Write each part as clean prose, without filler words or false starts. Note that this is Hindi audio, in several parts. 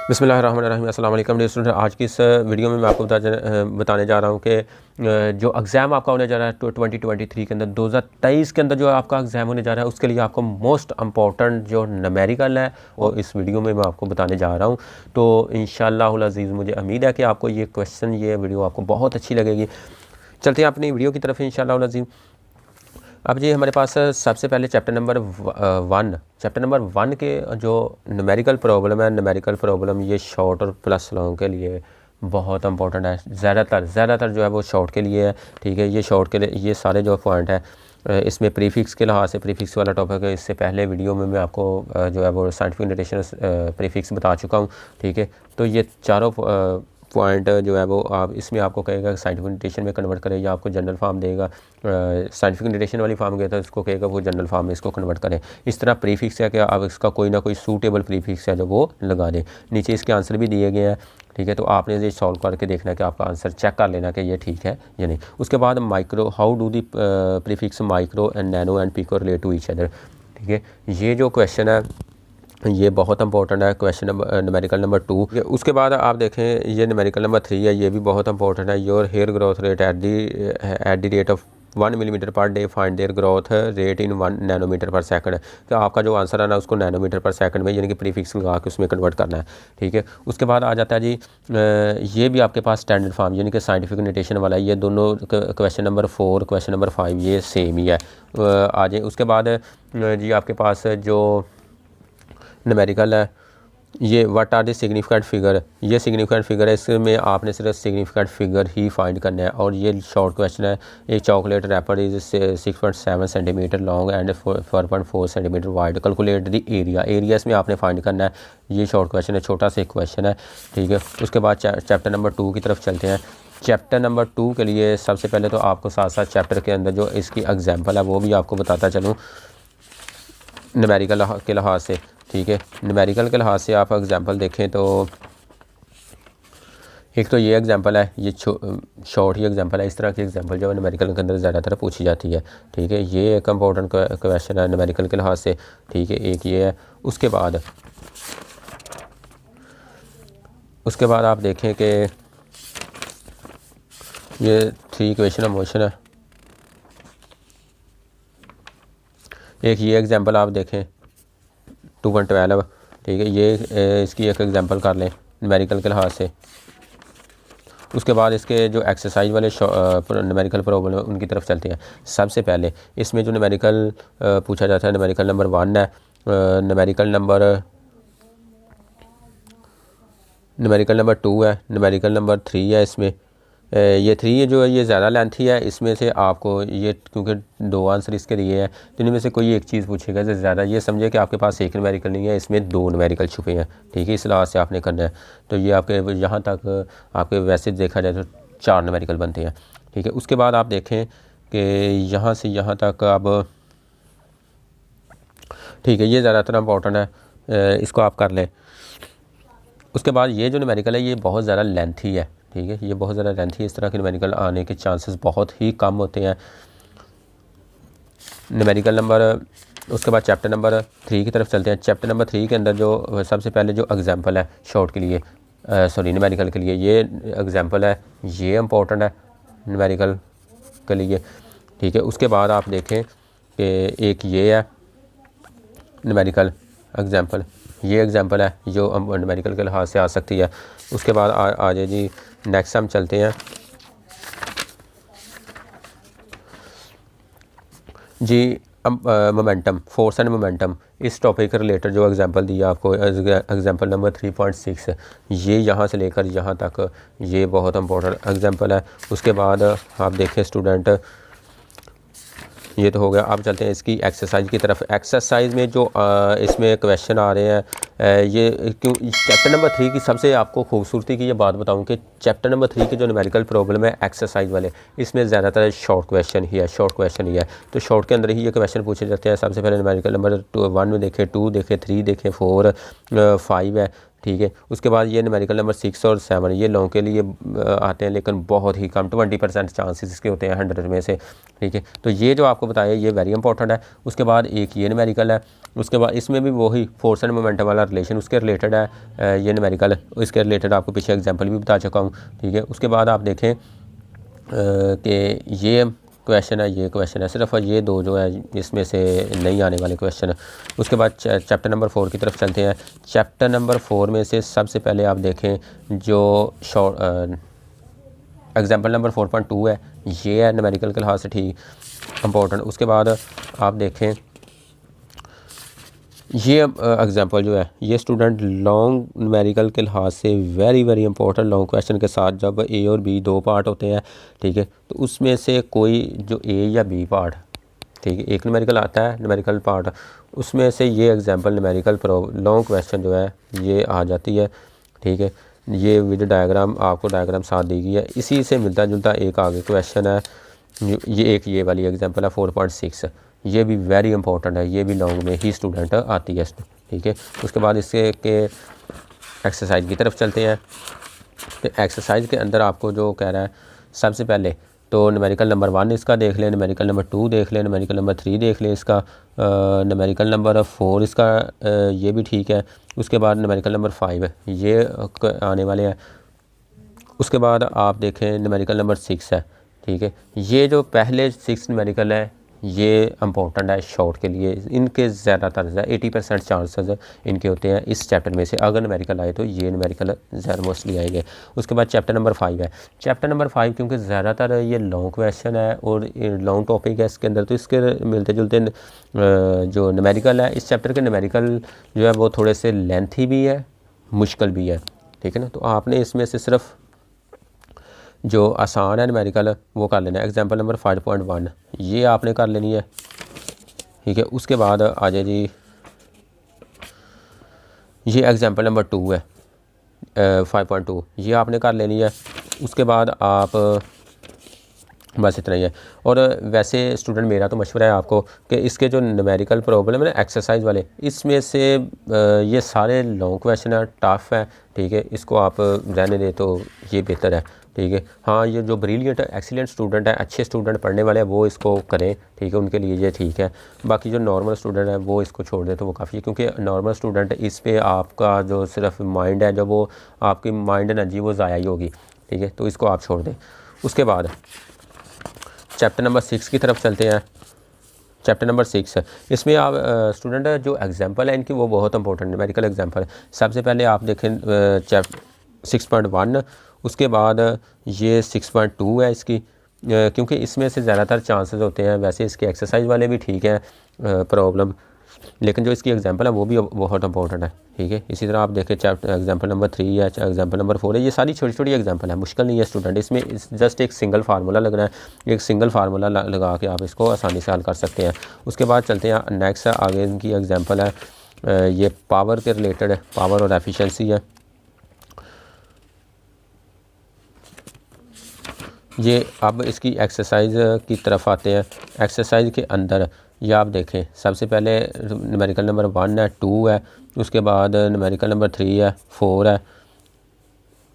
बिस्मिल्लाहिर्रहमानिर्रहीम। अस्सलाम वालेकुम डियर स्टूडेंट। आज की इस वीडियो में मैं आपको बताने जा रहा हूँ कि जो एग्ज़ाम आपका होने जा रहा है 2023 के अंदर 2023 के अंदर जो आपका एग्ज़ाम होने जा रहा है उसके लिए आपको मोस्ट इंपॉर्टेंट जो न्यूमेरिकल है वो इस वीडियो में मैं आपको बताने जा रहा हूँ। तो इंशाअल्लाहुल अज़ीज़ मुझे उम्मीद है कि आपको ये वीडियो आपको बहुत अच्छी लगेगी। चलते हैं अपनी वीडियो की तरफ इंशाअल्लाहुल अज़ीज़। अब जी हमारे पास सबसे पहले चैप्टर नंबर 1 के जो न्यूमेरिकल प्रॉब्लम ये शॉर्ट और प्लस लॉन्ग के लिए बहुत इंपॉर्टेंट है। ज़्यादातर जो है वो शॉर्ट के लिए है। ठीक है, ये शॉर्ट के लिए ये सारे जो पॉइंट है इसमें प्रीफिक्स के लिहाज से प्रीफिक्स वाला टॉपिक है। इससे पहले वीडियो में मैं आपको जो है वो साइंटिफिक नोटेशन प्रीफिक्स बता चुका हूँ। ठीक है, तो ये चारों पॉइंट जो है वो आप इसमें आपको कहेगा साइंटिफिक नोटेशन में कन्वर्ट करें या आपको जनरल फॉर्म देगा। साइंटिफिक नोटेशन वाली फॉर्म गया था इसको कहेगा वो जनरल फॉर्म में इसको कन्वर्ट करें। इस तरह प्रीफिक्स है कि आप इसका कोई ना कोई सूटेबल प्रीफिक्स है जो वो लगा दें। नीचे इसके आंसर भी दिए गए हैं। ठीक है, तो आपने ये सॉल्व करके देखना है कि आपका आंसर चेक कर लेना कि ये ठीक है या नहीं। उसके बाद micro how do the prefix micro and nano and pico relate to each other. ठीक है, ये जो क्वेश्चन है ये बहुत इंपॉर्टेंट है। Question number numerical number 2। उसके बाद आप देखें ये न्यूमेरिकल नंबर 3 है, ये भी बहुत इंपॉर्टेंट है। Your hair growth rate at the rate of 1 millimetre per day find their growth rate in 1 nanometre per second. तो आपका जो आंसर है ना उसको नैनोमीटर पर सेकंड में यानी कि प्रीफिक्स लगा के उसमें कन्वर्ट करना है। ठीक है, उसके बाद आ जाता है जी ये भी आपके पास स्टैंडर्ड फॉर्म यानी कि साइंटिफिक नोटेशन वाला है। ये दोनों क्वेश्चन नंबर 4 क्वेश्चन नंबर 5 ये सेम ही है। आ जाए उसके बाद जी आपके पास जो न्यूमेरिकल है ये what are the significant figure. ये सिग्निफिकेंट फिगर है, इसमें आपने सिर्फ सिग्निफिकेंट फिगर ही फाइंड करना है। और ये शॉर्ट क्वेश्चन है। एक chocolate wrapper is 6.7 centimetre long and 4.4 centimetre wide. Calculate the area इसमें आपने फाइंड करना है। ये शॉर्ट क्वेश्चन है, छोटा सा एक क्वेश्चन है। ठीक है, उसके बाद चैप्टर नंबर 2 की तरफ चलते हैं। चैप्टर नंबर 2 के लिए सबसे पहले तो आपको साथ साथ चैप्टर के अंदर जो इसकी एग्जाम्पल है वो भी आपको बताता चलूँ न्यूमेरिकल के लिहाज से। ठीक है, न्यूमेरिकल के लिहाज से आप एग्जांपल देखें तो एक तो ये एग्जांपल है, ये शॉर्ट ही एग्जांपल है। इस तरह की एग्जांपल जो है न्यूमेरिकल के अंदर ज़्यादातर पूछी जाती है। ठीक है, ये एक इम्पोर्टेंट क्वेश्चन है न्यूमेरिकल के लिहाज से। ठीक है, एक ये है। उसके बाद आप देखें कि ये 3 इक्वेशन ऑफ मोशन है। एक ये एग्जांपल आप देखें 2.12। ठीक है, ये इसकी एक एग्जांपल कर लें न्यूमेरिकल के लिहाज से। उसके बाद इसके जो एक्सरसाइज वाले न्यूमेरिकल प्रॉब्लम है उनकी तरफ चलते हैं। सबसे पहले इसमें जो न्यूमेरिकल पूछा जाता है न्यूमेरिकल नंबर 1 है। न्यूमेरिकल नंबर 2 है। न्यूमेरिकल नंबर 3 है। इसमें ये 3 जो है ये ज़्यादा लेंथी है। इसमें से आपको ये क्योंकि 2 आंसर इसके दिए हैं तो इनमें से कोई एक चीज़ पूछेगा जो ज़्यादा ये समझे कि आपके पास एक न्यूमेरिकल नहीं है, इसमें 2 न्यूमेरिकल छुपे हैं। ठीक है, इस लिहाज से आपने करना है। तो ये आपके यहाँ तक आपके वैसे देखा जाए तो 4 न्यूमेरिकल बनते हैं। ठीक है, उसके बाद आप देखें कि यहाँ से यहाँ तक अब ठीक है ये ज़्यादातर इंपॉर्टेंट है, इसको आप कर लें। उसके बाद ये जो न्यूमेरिकल है ये बहुत ज़्यादा लेंथी है। ठीक है, ये बहुत ज़्यादा लेंथी है। इस तरह के न्यूमेरिकल आने के चांसेस बहुत ही कम होते हैं। न्यूमेरिकल नंबर उसके बाद चैप्टर नंबर 3 की तरफ चलते हैं। चैप्टर नंबर 3 के अंदर जो सबसे पहले जो एग्जांपल है शॉर्ट के लिए न्यूमेरिकल के लिए ये एग्जांपल है, ये इम्पोर्टेंट है न्यूमेरिकल के लिए। ठीक है, उसके बाद आप देखें कि एक ये है न्यूमेरिकल एग्जांपल, ये एग्जांपल है जो न्यूमेरिकल के लिहाज से आ सकती है। उसके बाद आ जाए जी नेक्स्ट हम चलते हैं जी मोमेंटम, फोर्स एंड मोमेंटम। इस टॉपिक के रिलेटेड जो एग्जांपल दिया आपको एग्जांपल नंबर 3.6 ये यहाँ से लेकर यहाँ तक ये बहुत इंपॉर्टेंट एग्जांपल है। उसके बाद आप देखें स्टूडेंट ये तो हो गया। अब चलते हैं इसकी एक्सरसाइज की तरफ। एक्सरसाइज में जो इसमें क्वेश्चन आ रहे हैं ये क्यों चैप्टर नंबर 3 की सबसे आपको खूबसूरती की ये बात बताऊं कि चैप्टर नंबर 3 के जो न्यूमेरिकल प्रॉब्लम है एक्सरसाइज वाले इसमें ज़्यादातर शॉर्ट क्वेश्चन ही है। तो शॉर्ट के अंदर ही ये क्वेश्चन पूछे जाते हैं। सबसे पहले न्यूमेरिकल नंबर 1 में देखें, 2 देखें, 3 देखें, 4 5 है। ठीक है। उसके बाद ये न्यूमेरिकल नंबर 6 और 7 ये लॉन्ग के लिए आते हैं, लेकिन बहुत ही कम 20% चांसेस इसके होते हैं 100 में से, ठीक है। तो ये जो आपको बताया ये वेरी इंपॉर्टेंट है। उसके बाद एक ये न्यूमेरिकल है, उसके बाद इसमें भी वही फोर्स एंड मोमेंटम वाला रिलेशन उसके रिलेटेड है ये न्यूमेरिकल, इसके रिलेटेड आपको पीछे एग्जाम्पल भी बता चुका हूँ, ठीक है। उसके बाद आप देखें कि ये क्वेश्चन है, ये क्वेश्चन है, सिर्फ ये दो जो है इसमें से नहीं आने वाले क्वेश्चन है। उसके बाद चैप्टर नंबर 4 की तरफ चलते हैं। चैप्टर नंबर 4 में से सबसे पहले आप देखें जो एग्जाम्पल नंबर 4.2 है, ये है न्यूमेरिकल के लिहाज से ठीक इम्पोर्टेंट। उसके बाद आप देखें ये एग्जांपल जो है ये स्टूडेंट लॉन्ग न्यूमेरिकल के लिहाज से वेरी इंपॉर्टेंट लॉन्ग क्वेश्चन के साथ जब ए और बी दो पार्ट होते हैं, ठीक है, तो उसमें से कोई जो ए या बी पार्ट, ठीक है, एक न्यूमेरिकल आता है न्यूमेरिकल पार्ट, उसमें से ये एग्जांपल न्यूमेरिकल लॉन्ग क्वेश्चन जो है ये आ जाती है, ठीक है। ये विद डायग्राम आपको डायग्राम साथ दी गई है, इसी से मिलता जुलता एक आगे क्वेश्चन है, ये वाली एग्जांपल है 4.6, ये भी वेरी इंपॉर्टेंट है, ये भी लॉन्ग में ही स्टूडेंट आती है, ठीक है। उसके बाद इसके के एक्सरसाइज की तरफ चलते हैं। तो एक्सरसाइज के अंदर आपको जो कह रहा है सबसे पहले तो न्यूमेरिकल नंबर 1 इसका देख लें, न्यूमेरिकल नंबर 2 देख लें, न्यूमेरिकल नंबर 3 देख लें, इसका न्यूमेरिकल नंबर 4 इसका ये भी ठीक है। उसके बाद न्यूमेरिकल नंबर 5 ये आने वाले हैं। उसके बाद आप देखें न्यूमेरिकल नंबर 6 है, ठीक है। ये जो पहले 6 न्यूमेरिकल है ये इंपॉर्टेंट है शॉर्ट के लिए, इनके ज़्यादातर 80% चांसेस इनके होते हैं इस चैप्टर में से, अगर न्यूमेरिकल आए तो ये न्यूमेरिकल ज़्यादा मोस्टली आएंगे। उसके बाद चैप्टर नंबर 5 है। चैप्टर नंबर 5 क्योंकि ज़्यादातर ये लॉन्ग क्वेश्चन है और लॉन्ग टॉपिक है इसके अंदर, तो इसके मिलते जुलते जो न्यूमेरिकल है इस चैप्टर के न्यूमेरिकल जो है वो थोड़े से लेंथी भी है, मुश्किल भी है, ठीक है ना। तो आपने इसमें से सिर्फ जो आसान है न्यूमेरिकल वो कर लेना है। एग्जांपल नंबर 5.1 ये आपने कर लेनी है, ठीक है। उसके बाद आ जाए जी ये एग्जांपल नंबर 2 है 5.2 ये आपने कर लेनी है। उसके बाद आप बस इतना ही है। और वैसे स्टूडेंट मेरा तो मशवरा है आपको कि इसके जो न्यूमेरिकल प्रॉब्लम है ना एक्सरसाइज वाले, इसमें से ये सारे लॉन्ग क्वेश्चन है, टफ है, ठीक है, इसको आप रहने दें तो ये बेहतर है, ठीक है। हाँ ये जो ब्रिलियंट एक्सीलेंट स्टूडेंट है, अच्छे स्टूडेंट पढ़ने वाले हैं वो इसको करें, ठीक है, उनके लिए ये ठीक है। बाकी जो नॉर्मल स्टूडेंट है वो इसको छोड़ दें तो वो काफ़ी है, क्योंकि नॉर्मल स्टूडेंट इस पे आपका जो सिर्फ माइंड है, जो वो आपकी माइंड एनर्जी वो ज़ाया ही होगी, ठीक है, तो इसको आप छोड़ दें। उसके बाद चैप्टर नंबर 6 की तरफ चलते हैं। चैप्टर नंबर 6 है, इसमें आप स्टूडेंट जो एग्जांपल है इनकी वो बहुत इंपॉर्टेंट न्यूमेरिकल एग्जांपल है। सबसे पहले आप देखें 6.1, उसके बाद ये 6.2 है इसकी, क्योंकि इसमें से ज़्यादातर चांसेस होते हैं, वैसे इसके एक्सरसाइज वाले भी ठीक हैं प्रॉब्लम, लेकिन जो इसकी एग्जांपल है वो भी बहुत इंपॉर्टेंट है, ठीक है। इसी तरह आप देखें चैप्टर एग्जांपल नंबर 3 है, एग्जांपल नंबर 4 है, ये सारी छोटी छोटी एग्जांपल है, मुश्किल नहीं है स्टूडेंट, इसमें जस्ट एक सिंगल फार्मूला लगना है, एक सिंगल फार्मूला लगा के आप इसको आसानी से हल कर सकते हैं। उसके बाद चलते हैं नेक्स्ट, आगे इनकी एग्जाम्पल है ये पावर के रिलेटेड है, पावर और एफिशिएंसी है। ये अब इसकी एक्सरसाइज की तरफ आते हैं। एक्सरसाइज के अंदर ये आप देखें सबसे पहले न्यूमेरिकल नंबर 1 है, 2 है, उसके बाद न्यूमेरिकल नंबर 3 है, 4 है,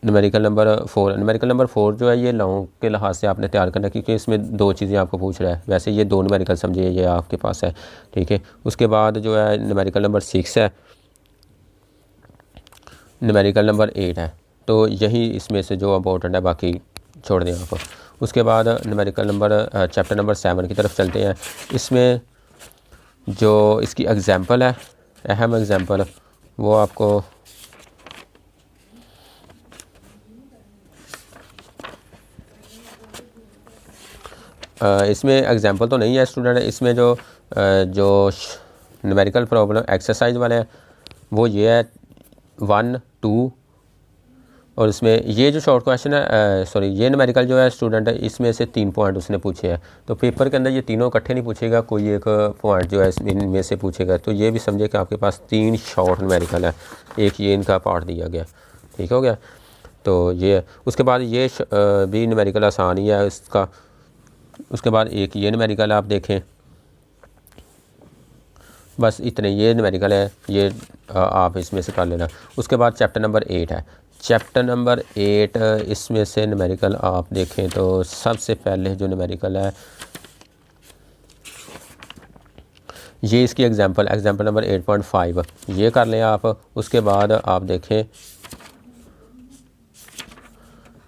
न्यूमेरिकल नंबर 4 जो है ये लॉन्ग के लिहाज से आपने तैयार करना है, क्योंकि इसमें दो चीज़ें आपको पूछ रहा है, वैसे ये दो न्यूमेरिकल समझिए ये आपके पास है, ठीक है। उसके बाद जो है न्यूमेरिकल नंबर 6 है, न्यूमेरिकल नंबर 8 है, तो यही इसमें से जो इम्पोर्टेंट है बाकी छोड़ दें आप। उसके बाद न्यूमेरिकल नंबर चैप्टर नंबर 7 की तरफ चलते हैं। इसमें जो इसकी एग्जांपल है, अहम एग्जांपल, वो आपको इसमें एग्जांपल तो नहीं है स्टूडेंट, इसमें जो न्यूमेरिकल प्रॉब्लम एक्सरसाइज वाले हैं वो ये है 1, 2, और इसमें ये जो शॉर्ट क्वेश्चन है सॉरी ये न्यूमेरिकल जो है स्टूडेंट है इसमें से 3 पॉइंट उसने पूछे हैं, तो पेपर के अंदर ये तीनों इकट्ठे नहीं पूछेगा, कोई एक पॉइंट जो है इनमें से पूछेगा, तो ये भी समझे कि आपके पास 3 शॉर्ट न्यूमेरिकल है, एक ये इनका पार्ट दिया गया, ठीक हो गया। तो ये उसके बाद ये भी न्यूमेरिकल आसान ही है इसका। उसके बाद एक ये न्यूमेरिकल आप देखें, बस इतने, ये न्यूमेरिकल है, ये आप इसमें से कर लेना। उसके बाद चैप्टर नंबर 8 है। चैप्टर नंबर 8 इसमें से न्यूमेरिकल आप देखें तो सबसे पहले जो न्यूमेरिकल है ये इसकी एग्जांपल नंबर 8.5 ये कर लें आप। उसके बाद आप देखें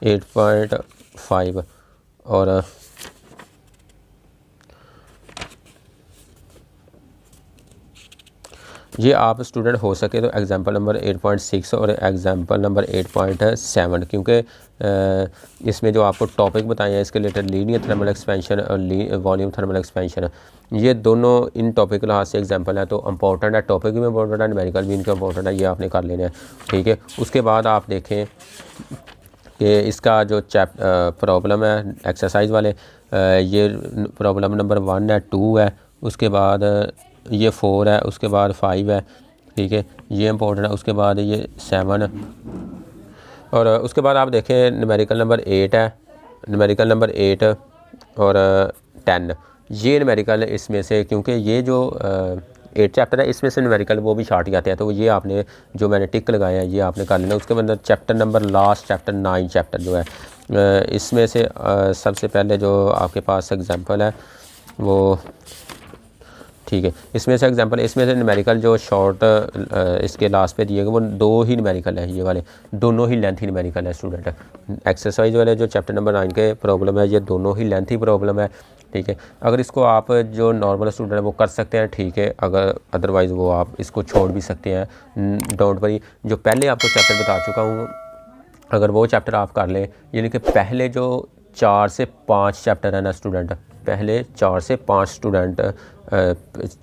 8.5 और ये आप स्टूडेंट हो सके तो एग्जांपल नंबर 8.6 और एग्जांपल नंबर 8.7, क्योंकि इसमें जो आपको टॉपिक बताए हैं इसके रिलेटेड लीनियर थर्मल एक्सपेंशन और वॉल्यूम थर्मल एक्सपेंशन, ये दोनों इन टॉपिक के लिहाज से एग्जांपल है, तो इंपॉर्टेंट है, टॉपिक भी इंपॉर्टेंट है, न्यूमेरिकल भी इनका इंपॉर्टेंट है, ये आपने कर लेना है, ठीक है। उसके बाद आप देखें कि इसका जो प्रॉब्लम है एक्सरसाइज वाले, ये प्रॉब्लम नंबर 1 है, 2 है, उसके बाद ये 4 है, उसके बाद 5 है, ठीक है, ये इंपॉर्टेंट है। उसके बाद ये 7 और उसके बाद आप देखें न्यूमेरिकल नंबर 8 है, न्यूमेरिकल नंबर 8 और 10, ये न्यूमेरिकल इसमें से, क्योंकि ये जो 8 चैप्टर है इसमें से न्यूमेरिकल वो भी शार्ट जाते हैं, तो ये आपने जो मैंने टिक लगाए हैं ये आपने कर लेना। उसके बाद chapter number last chapter 9 chapter जो है इसमें से सबसे पहले जो आपके पास एग्जांपल है वो, ठीक है, इसमें से एग्जांपल, इसमें से न्यूमेरिकल जो शॉर्ट इसके लास्ट पे दिए गए वो 2 ही न्यूमेरिकल है, ये वाले दोनों ही लेंथी न्यूमेरिकल है स्टूडेंट। एक्सरसाइज वाले जो चैप्टर नंबर 9 के प्रॉब्लम है ये दोनों ही लेंथी प्रॉब्लम है, ठीक है। अगर इसको आप जो नॉर्मल स्टूडेंट है वो कर सकते हैं, ठीक है, अगर अदरवाइज़ वो आप इसको छोड़ भी सकते हैं, डोंट वरी। जो पहले आपको चैप्टर बता चुका हूँ अगर वो चैप्टर आप कर लें, यानी कि पहले जो 4 से 5 चैप्टर है ना स्टूडेंट, पहले 4 से 5 स्टूडेंट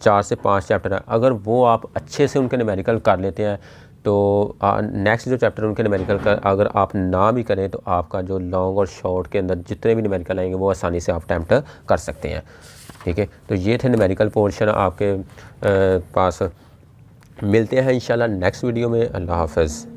4 से 5 चैप्टर है, अगर वो आप अच्छे से उनके न्यूमेरिकल कर लेते हैं तो नेक्स्ट जो चैप्टर उनके न्यूमेरिकल का अगर आप ना भी करें तो आपका जो लॉन्ग और शॉर्ट के अंदर जितने भी न्यूमेरिकल आएंगे वो आसानी से आप अटेम्प्ट कर सकते हैं, ठीक है। तो ये थे न्यूमेरिकल पोर्शन आपके पास। मिलते हैं इंशाल्लाह नेक्स्ट वीडियो में। अल्लाह हाफ़िज़।